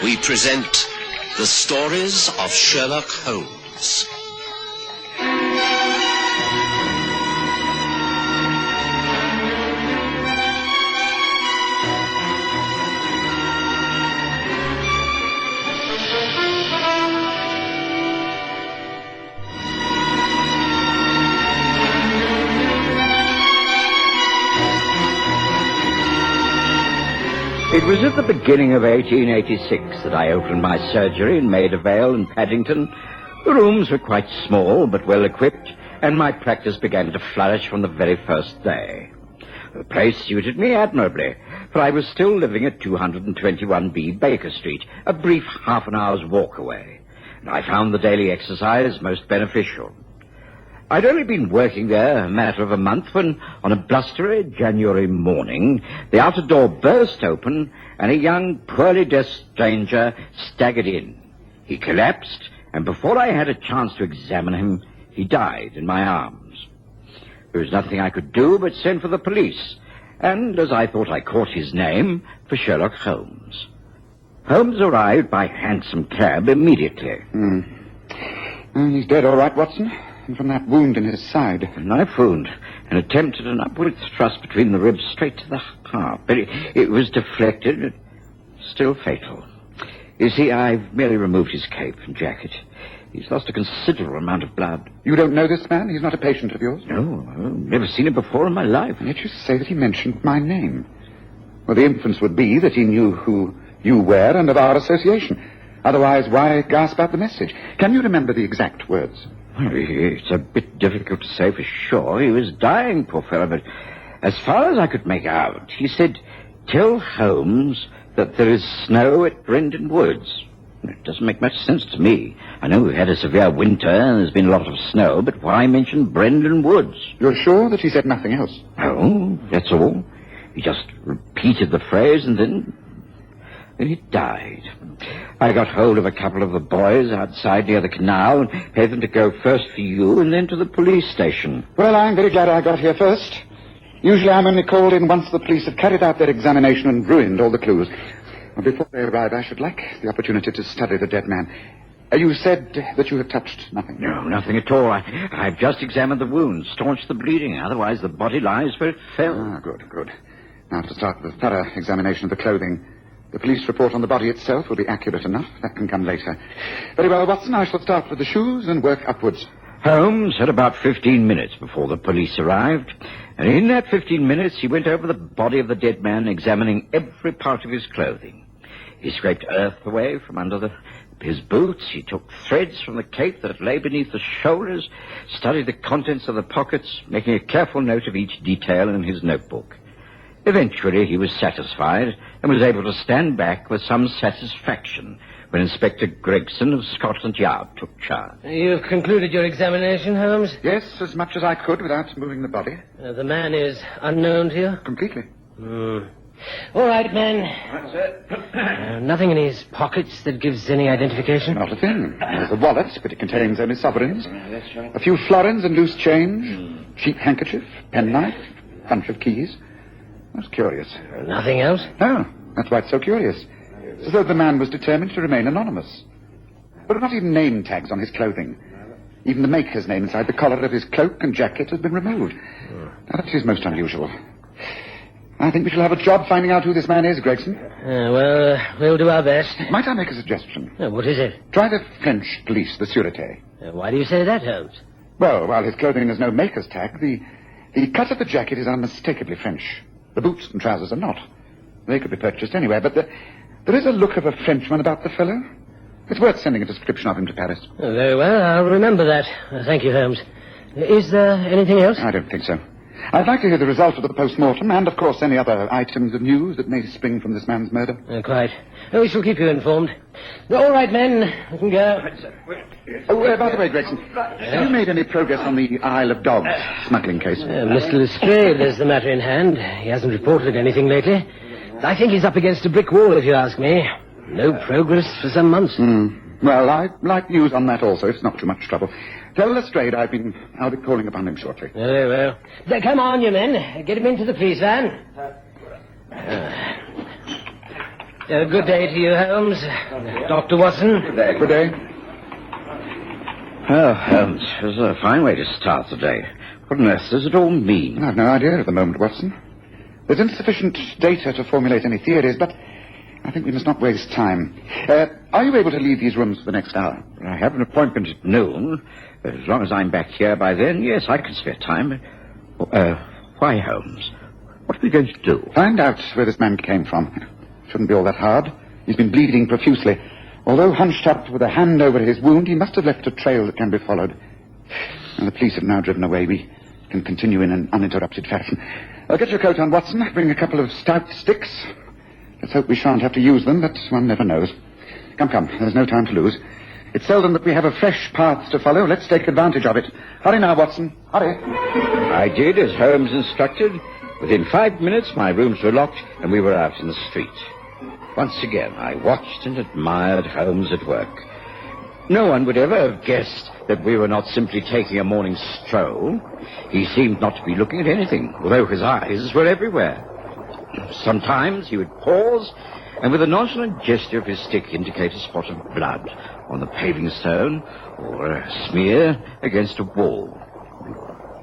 we present the Stories of Sherlock Holmes. It was at the beginning of 1886 that I opened my surgery in Maida Vale in Paddington. The rooms were quite small but well equipped, and my practice began to flourish from the very first day. The place suited me admirably, for I was still living at 221B Baker Street, a brief half an hour's walk away, and I found the daily exercise most beneficial. I'd only been working there a matter of a month when, on a blustery January morning, the outer door burst open and a young, poorly dressed stranger staggered in. He collapsed, and before I had a chance to examine him, he died in my arms. There was nothing I could do but send for the police, and, as I thought I caught his name, for Sherlock Holmes. Holmes arrived by hansom cab immediately. He's dead all right, Watson. And from that wound in his side. A knife wound. An attempt at an upward thrust between the ribs straight to the heart. But it was deflected, still fatal. You see, I've merely removed his cape and jacket. He's lost a considerable amount of blood. You don't know this man? He's not a patient of yours? No, I've never seen him before in my life. And yet you say that he mentioned my name. Well, the inference would be that he knew who you were and of our association. Otherwise, why gasp out the message? Can you remember the exact words? Well, it's a bit difficult to say for sure. He was dying, poor fellow, but as far as I could make out, he said, "Tell Holmes that there is snow at Brendan Woods." It doesn't make much sense to me. I know we've had a severe winter and there's been a lot of snow, but why mention Brendan Woods? You're sure that he said nothing else? No, that's all. He just repeated the phrase and then he died. I got hold of a couple of the boys outside near the canal and paid them to go first for you and then to the police station. Well, I'm very glad I got here first. Usually I'm only called in once the police have carried out their examination and ruined all the clues. Well, before they arrive, I should like the opportunity to study the dead man. You said that you had touched nothing. No, nothing at all. I've just examined the wound, staunched the bleeding. Otherwise, the body lies where it fell. Ah, good. Now, to start with a thorough examination of the clothing. The police report on the body itself will be accurate enough. That can come later. Very well, Watson, I shall start with the shoes and work upwards. Holmes had about 15 minutes before the police arrived, and in that 15 minutes he went over the body of the dead man, examining every part of his clothing. He scraped earth away from under his boots. He took threads from the cape that lay beneath the shoulders, studied the contents of the pockets, making a careful note of each detail in his notebook. Eventually, he was satisfied and was able to stand back with some satisfaction when Inspector Gregson of Scotland Yard took charge. You've concluded your examination, Holmes? Yes, as much as I could without moving the body. The man is unknown to you? Completely. All right, man. That's it. Nothing in his pockets that gives any identification? Not a thing. There's a wallet, but it contains only sovereigns. That's right. A few florins and loose change. Cheap handkerchief, penknife, bunch of keys. That's curious. Nothing else? No, that's why it's so curious. It's as though the man was determined to remain anonymous. There are not even name tags on his clothing. Even the maker's name inside the collar of his cloak and jacket has been removed. Now, that is most unusual. I think we shall have a job finding out who this man is, Gregson. We'll do our best. Might I make a suggestion? What is it? Try the French police, the Sûreté. Why do you say that, Holmes? Well, while his clothing has no maker's tag, the cut of the jacket is unmistakably French. The boots and trousers are not. They could be purchased anywhere, but there is a look of a Frenchman about the fellow. It's worth sending a description of him to Paris. Very well, I'll remember that. Thank you, Holmes. Is there anything else? I don't think so. I'd like to hear the result of the post-mortem and, of course, any other items of news that may spring from this man's murder. Quite. We shall keep you informed. All right, men. We can go. By the way, Gregson, have you made any progress on the Isle of Dogs smuggling case? Mr. Lestrade is the matter in hand. He hasn't reported anything lately. I think he's up against a brick wall, if you ask me. No progress for some months. Well, I'd like news on that also. It's not too much trouble. Tell Lestrade I'll be calling upon him shortly. Very well. Come on, you men. Get him into the police van. Good day to you, Holmes. Dr. Watson. Good day. Good day. Oh, Holmes, this is a fine way to start the day. What on earth does it all mean? I've no idea at the moment, Watson. There's insufficient data to formulate any theories, but I think we must not waste time. Are you able to leave these rooms for the next hour? I have an appointment at noon. As long as I'm back here by then, yes, I can spare time. Why, Holmes? What are we going to do? Find out where this man came from. Shouldn't be all that hard. He's been bleeding profusely. Although hunched up with a hand over his wound, he must have left a trail that can be followed. And the police have now driven away. We can continue in an uninterrupted fashion. Get your coat on, Watson. Bring a couple of stout sticks. Let's hope we shan't have to use them, but one never knows. Come. There's no time to lose. It's seldom that we have a fresh path to follow. Let's take advantage of it. Hurry now, Watson. Hurry. I did as Holmes instructed. Within 5 minutes, my rooms were locked, and we were out in the street. Once again, I watched and admired Holmes at work. No one would ever have guessed that we were not simply taking a morning stroll. He seemed not to be looking at anything, although his eyes were everywhere. Sometimes he would pause, and with a nonchalant gesture of his stick indicate a spot of blood on the paving stone or a smear against a wall.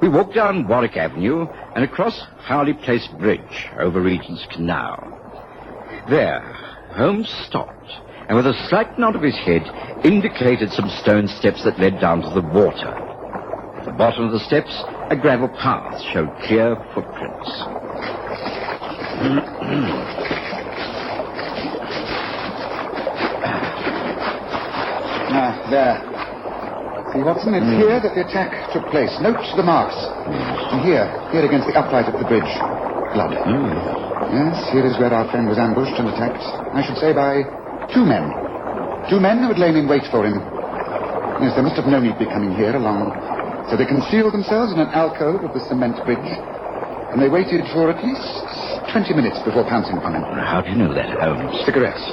We walked down Warwick Avenue and across Harley Place Bridge over Regent's Canal. There, Holmes stopped, and with a slight nod of his head, indicated some stone steps that led down to the water. At the bottom of the steps, a gravel path showed clear footprints. There. See, Watson, it's here that the attack took place. Note the marks. And here against the upright of the bridge. Blood. Yes, here is where our friend was ambushed and attacked. I should say by 2 men. 2 men who had lain in wait for him. Yes, they must have known he'd be coming here along. So they concealed themselves in an alcove of the cement bridge. And they waited for at least 20 minutes before pouncing upon him. How do you know that, Holmes? Cigarettes.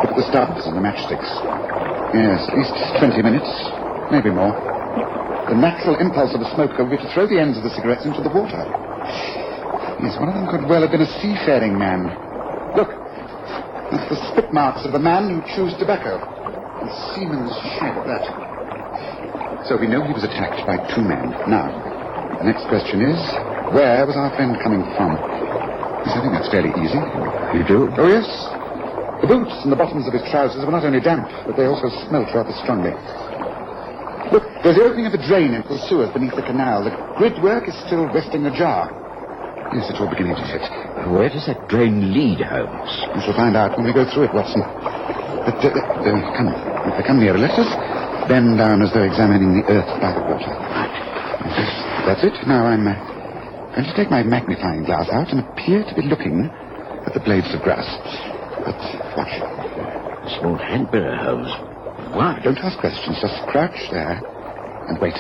Look at the stubs and the matchsticks. Yes, at least 20 minutes. Maybe more. The natural impulse of a smoker would be to throw the ends of the cigarettes into the water. Yes, one of them could well have been a seafaring man. Look, that's the spit marks of the man who chews tobacco. A seaman's shag, that. So we know he was attacked by 2 men. Now, the next question is, where was our friend coming from? Yes, I think that's fairly easy. You do? Oh, yes. The boots and the bottoms of his trousers were not only damp, but they also smelt rather strongly. Look, there's the opening of a drain into the sewers beneath the canal. The grid work is still resting ajar. Yes, it's all beginning to fit. Where does that drain lead, Holmes? We shall find out when we go through it, Watson. But, come. If they come nearer, let us bend down as though examining the earth by the water. Yes, that's it. Now I'm going to take my magnifying glass out and appear to be looking at the blades of grass. But watch. A small hand mirror, Holmes. Why? Don't ask questions. Just crouch there and wait.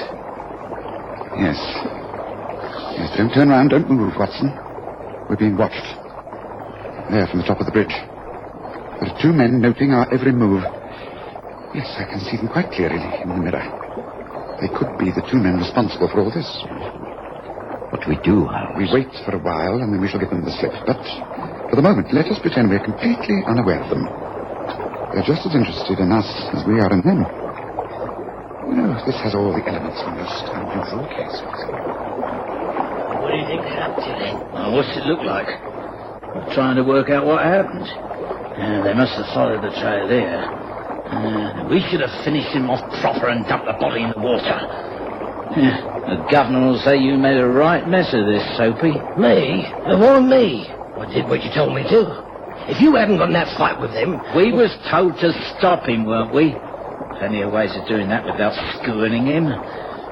Yes, don't turn around. Don't move, Watson. We're being watched. There, from the top of the bridge. There are 2 men noting our every move. Yes, I can see them quite clearly in the mirror. They could be the 2 men responsible for all this. What do we do, Holmes? We wait for a while, and then we shall give them the slip. But for the moment, let us pretend we're completely unaware of them. They're just as interested in us as we are in them. You know, this has all the elements of a most unusual case. What do you think they're up to, then? Well, what's it look like? We're trying to work out what happened. They must have followed the trail there. We should have finished him off proper and dumped the body in the water. The governor will say you made a right mess of this, Soapy. Me? Why me? I did what you told me to. If you hadn't got in that fight with them... We was told to stop him, weren't we? Plenty of ways of doing that without schooning him.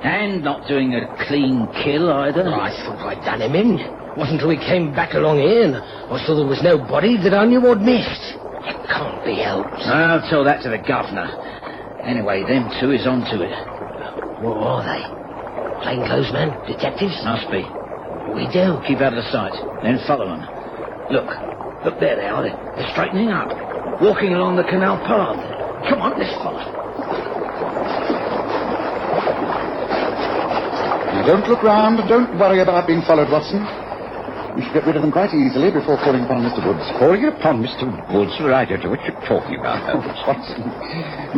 And not doing a clean kill, either. I thought I'd done him in. Wasn't until we came back along here and I saw there was no body that I knew I'd missed. It can't be helped. I'll tell that to the governor. Anyway, them 2 is on to it. What are they? Plainclothesmen? Detectives? Must be. We do. Keep out of the sight, then follow them. Look, there they are. They're straightening up. Walking along the canal path. Come on, let's follow. Now, don't look round. Don't worry about being followed, Watson. We should get rid of them quite easily before calling upon Mr. Woods. Calling upon Mr. Woods? Well, I don't know what you're talking about, Holmes. Watson,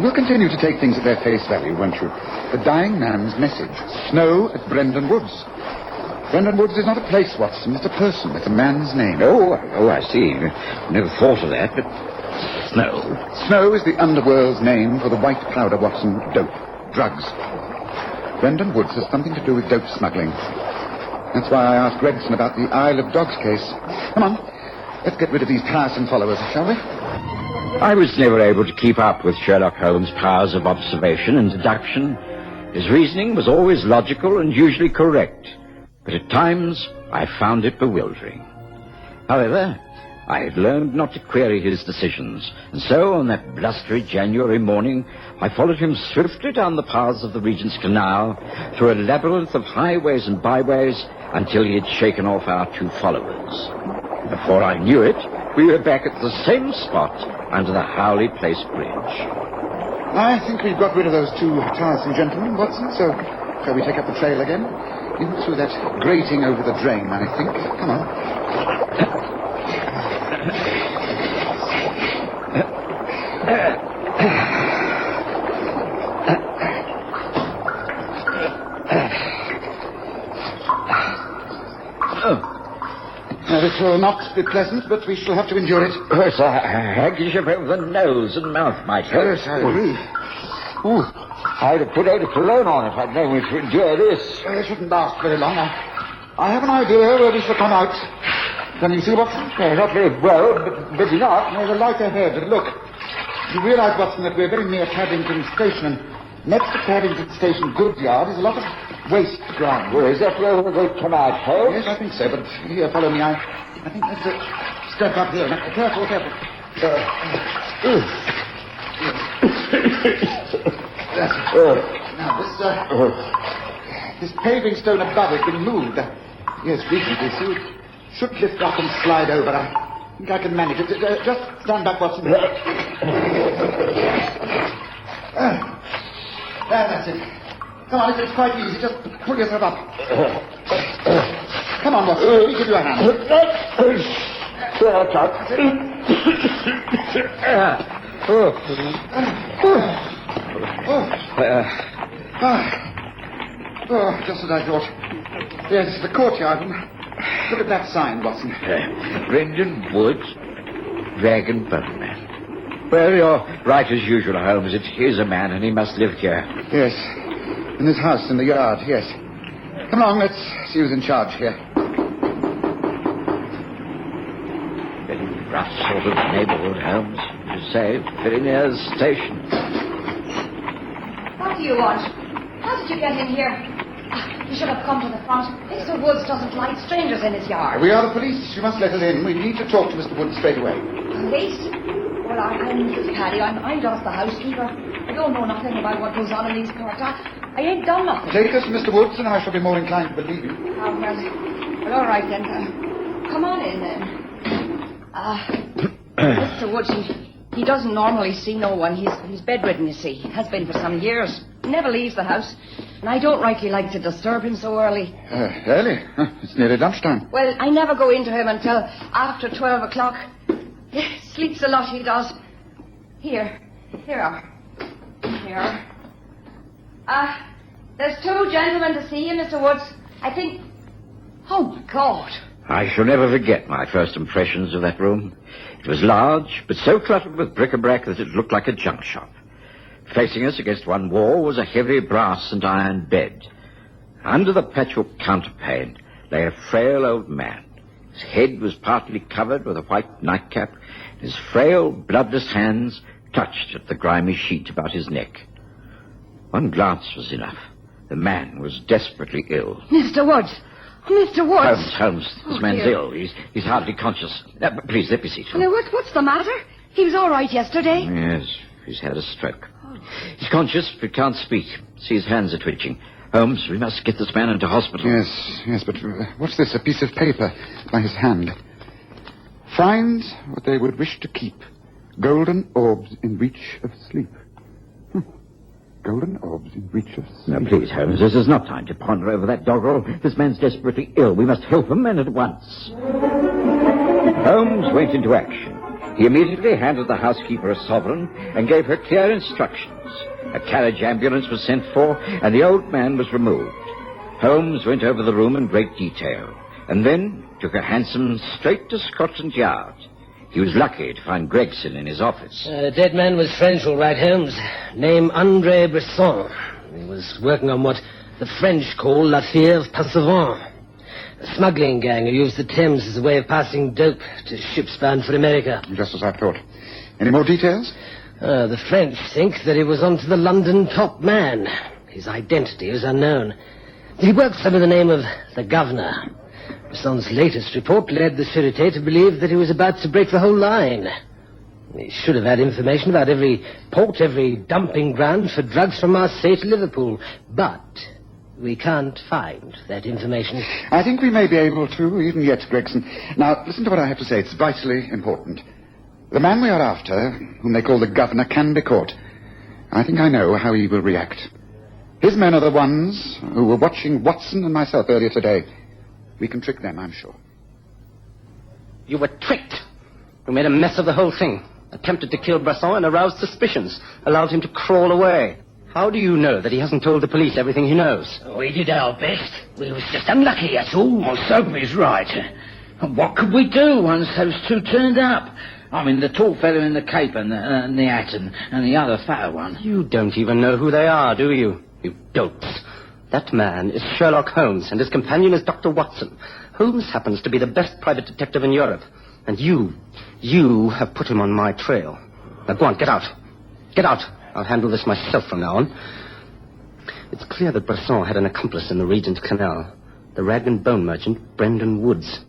we'll continue to take things at their face value, won't you? The dying man's message. Snow at Brendan Woods. Brendan Woods is not a place, Watson. It's a person. It's a man's name. Oh, I see. Never thought of that, but... Snow. Snow is the underworld's name for the white powder, Watson. Dope. Drugs. Brendan Woods has something to do with dope smuggling. That's why I asked Gregson about the Isle of Dogs case. Come on. Let's get rid of these tiresome followers, shall we? I was never able to keep up with Sherlock Holmes' powers of observation and deduction. His reasoning was always logical and usually correct, but at times I found it bewildering. However, I had learned not to query his decisions, and so on that blustery January morning, I followed him swiftly down the paths of the Regent's Canal, through a labyrinth of highways and byways, until he had shaken off our two followers. Before I knew it, we were back at the same spot under the Howley Place Bridge. I think we've got rid of those two tiresome gentlemen, Watson, so shall we take up the trail again? In through that grating over the drain, I think. Come on. Now, this will not be pleasant, but we shall have to endure it. Yes, a handkerchief over the nose and mouth might help. Yes, I agree. Ooh, I'd have put eau de cologne on if I'd known we should endure this. It shouldn't last very long. I have an idea where we shall come out. Can you see, Watson? Not very well, but enough. There's a light ahead. Look. You realise, Watson, that we're very near Paddington Station, and next to Paddington Station goods yard is a lot of waste ground. Well, is that where they come out, Holmes? Yes, I think so, but here, follow me. I think that's a step up here. Now, careful. Now, this paving stone above has been moved. Yes, recently, so it should lift up and slide over. I think I can manage it. Just stand back, Watson. There, that's it. Come on, it's quite easy. Just pull yourself up. Come on, Watson. Let me give you a hand. Just as I thought. Yes, the courtyard. Look at that sign, Watson. Brendan Woods, Dragon Boatman. Well, you're right as usual, Holmes. It is a man, and he must live here. Yes. In this house in the yard, yes. Come along, let's see who's in charge here. Very rough sort of neighborhood, Holmes, you say. Very near the station. What do you want? How did you get in here? You should have come to the front. Mr. Woods doesn't like strangers in his yard. We are the police. You must let us in. We need to talk to Mr. Woods straight away. Police? Well, I'm Mrs. Paddy. I'm just the housekeeper. I don't know nothing about what goes on in these parts. I ain't done nothing. Take us to Mr. Woods, and I shall be more inclined to believe you. Oh, well, all right, then. Come on in, then. Mr. Woods, he doesn't normally see no one. He's bedridden, you see. Has been for some years. He never leaves the house. And I don't rightly like to disturb him so early. Early? It's nearly lunchtime. Well, I never go into him until after 12 o'clock. Sleeps a lot, he does. Here are. There's two gentlemen to see you, Mr. Woods. I think... Oh, my God. I shall never forget my first impressions of that room. It was large, but so cluttered with bric-a-brac that it looked like a junk shop. Facing us against one wall was a heavy brass and iron bed. Under the patchwork counterpane lay a frail old man. His head was partly covered with a white nightcap. His frail, bloodless hands clutched at the grimy sheet about his neck. One glance was enough. The man was desperately ill. Mr. Woods! Mr. Woods! Holmes, this man's dear. ill. He's hardly conscious. Please, let me see to him. Now, what's the matter? He was all right yesterday. Yes, he's had a stroke. He's conscious, but can't speak. See, his hands are twitching. Holmes, we must get this man into hospital. Yes, but what's this? A piece of paper by his hand. Finds what they would wish to keep. Golden orbs in reach of sleep. golden orbs in breeches. Now, please, Holmes, this is not time to ponder over that doggerel. This man's desperately ill. We must help him, and at once. Holmes went into action. He immediately handed the housekeeper a sovereign and gave her clear instructions. A carriage ambulance was sent for, and the old man was removed. Holmes went over the room in great detail, and then took a hansom straight to Scotland Yard. He was lucky to find Gregson in his office. The dead man was French, all right, Holmes. Name André Bresson. He was working on what the French call l'affaire of Passavant. A smuggling gang who used the Thames as a way of passing dope to ships bound for America. Just as I thought. Any more details? The French think that he was onto the London top man. His identity is unknown. He works under the name of the Governor. Bresson's latest report led the Sûreté to believe that he was about to break the whole line. He should have had information about every port, every dumping ground for drugs from Marseille to Liverpool. But we can't find that information. I think we may be able to, even yet, Gregson. Now, listen to what I have to say. It's vitally important. The man we are after, whom they call the Governor, can be caught. I think I know how he will react. His men are the ones who were watching Watson and myself earlier today. We can trick them, I'm sure. You were tricked. You made a mess of the whole thing. Attempted to kill Bresson and aroused suspicions. Allowed him to crawl away. How do you know that he hasn't told the police everything he knows? We did our best. We was just unlucky, that's all. Well, Soapy's right. And what could we do once those two turned up? I mean, the tall fellow in the cape and the hat and the other fatter one. You don't even know who they are, do you? You dopes. That man is Sherlock Holmes, and his companion is Dr. Watson. Holmes happens to be the best private detective in Europe. And you have put him on my trail. Now go on, get out. Get out. I'll handle this myself from now on. It's clear that Bresson had an accomplice in the Regent Canal. The rag and bone merchant, Brendan Woods.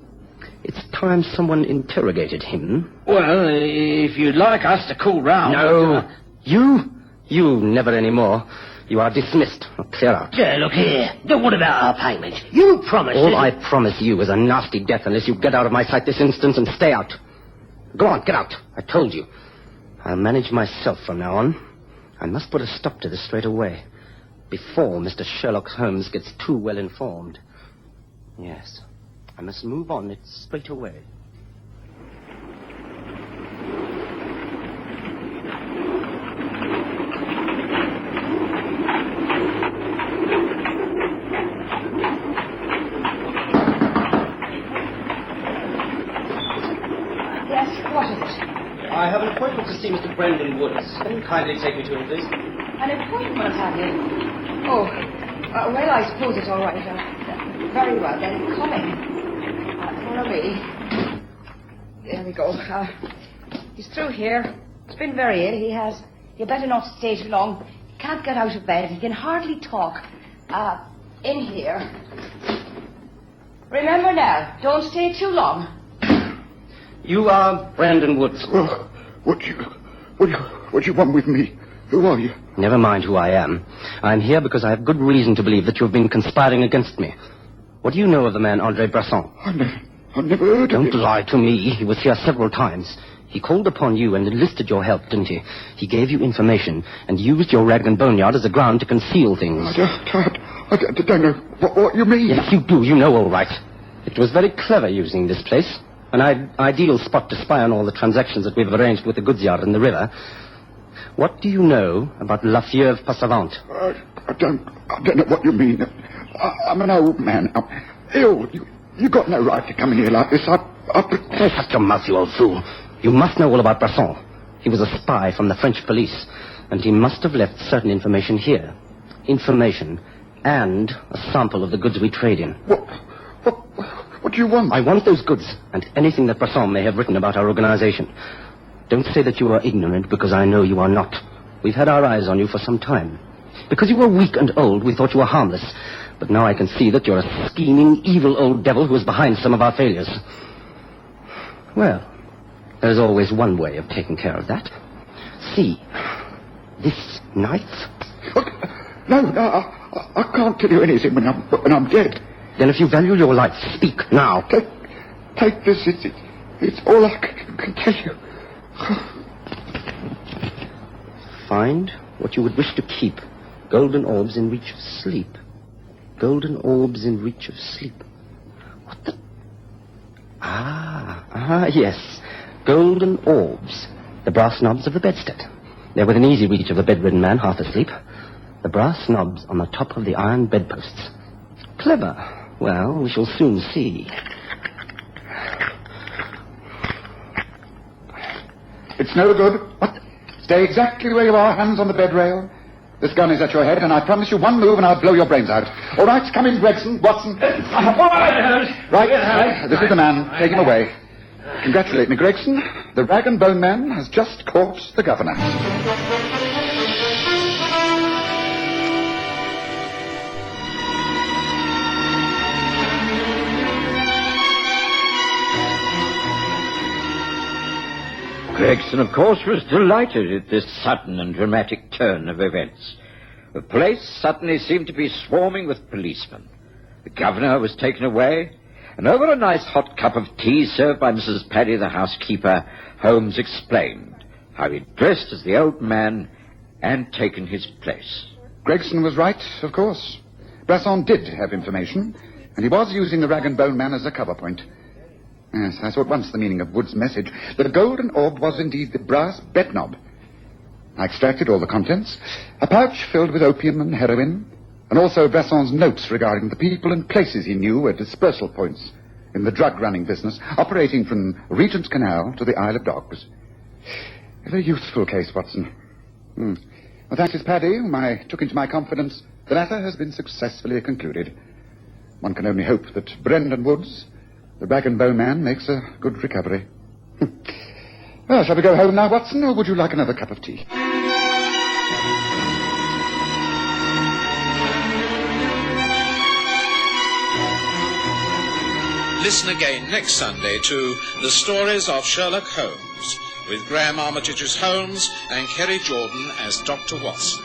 It's time someone interrogated him. Well, if you'd like us to call round... No. You never any more. You are dismissed. Now clear out. Yeah, look here. What about our payment? You promised... All I promise you is a nasty death unless you get out of my sight this instant and stay out. Go on, get out. I told you. I'll manage myself from now on. I must put a stop to this straight away. Before Mr. Sherlock Holmes gets too well informed. Yes, I must move on it straight away. I have an appointment to see Mr. Brendan Woods. Can you kindly take me to him, please? An appointment, have you? Oh, well, I suppose it's all right. Very well, then. Coming. Follow me. There we go. He's through here. He's been very ill, he has. You better not stay too long. He can't get out of bed. He can hardly talk. In here. Remember now, don't stay too long. You are Brendan Woods. Oh, what do you want with me? Who are you? Never mind who I am. I'm here because I have good reason to believe that you have been conspiring against me. What do you know of the man André Bresson? I've never heard of him. Don't lie to me. He was here several times. He called upon you and enlisted your help, didn't he? He gave you information and used your rag and boneyard as a ground to conceal things. I don't know what you mean. Yes, you do. You know all right. It was very clever using this place. An ideal spot to spy on all the transactions that we've arranged with the goods yard in the river. What do you know about La Fieuve Passavant? I don't know what you mean. I'm an old man. I'm ill. You got no right to come in here like this. Shut your mouth, you old fool. You must know all about Bresson. He was a spy from the French police, and he must have left certain information here. Information and a sample of the goods we trade in. What do you want? I want those goods and anything that Bresson may have written about our organization. Don't say that you are ignorant, because I know you are not. We've had our eyes on you for some time. Because you were weak and old, we thought you were harmless. But now I can see that you're a scheming, evil old devil who is behind some of our failures. Well, there's always one way of taking care of that. See, this knife? No, I can't tell you anything when I'm dead. Then if you value your life, speak now. Take this. It's all I can tell you. Find what you would wish to keep Golden orbs in reach of sleep. Golden orbs in reach of sleep. What the... yes. Golden orbs. The brass knobs of the bedstead. They're within easy reach of the bedridden man, half asleep. The brass knobs on the top of the iron bedposts. Clever. Well, we shall soon see. It's no good. What? Stay exactly where you are, hands on the bed rail. This gun is at your head, and I promise you one move and I'll blow your brains out. All right, come in, Gregson, Watson. Right, this is the man. Take him away. Congratulate me, Gregson. The rag and bone man has just caught the governor. Gregson, of course, was delighted at this sudden and dramatic turn of events. The place suddenly seemed to be swarming with policemen. The governor was taken away, and over a nice hot cup of tea served by Mrs. Paddy, the housekeeper, Holmes explained how he'd dressed as the old man and taken his place. Gregson was right, of course. Bresson did have information, and he was using the rag and bone man as a cover point. Yes, I saw at once the meaning of Wood's message. The golden orb was indeed the brass bed knob. I extracted all the contents, a pouch filled with opium and heroin, and also Bresson's notes regarding the people and places he knew were dispersal points in the drug-running business, operating from Regent's Canal to the Isle of Dogs. A very useful case, Watson. Well, thanks, Miss Paddy, whom I took into my confidence, the matter has been successfully concluded. One can only hope that Brendan Woods, the rag and bone man, makes a good recovery. Well, shall we go home now, Watson, or would you like another cup of tea? Listen again next Sunday to The Stories of Sherlock Holmes, with Graham Armitage as Holmes and Kerry Jordan as Dr. Watson.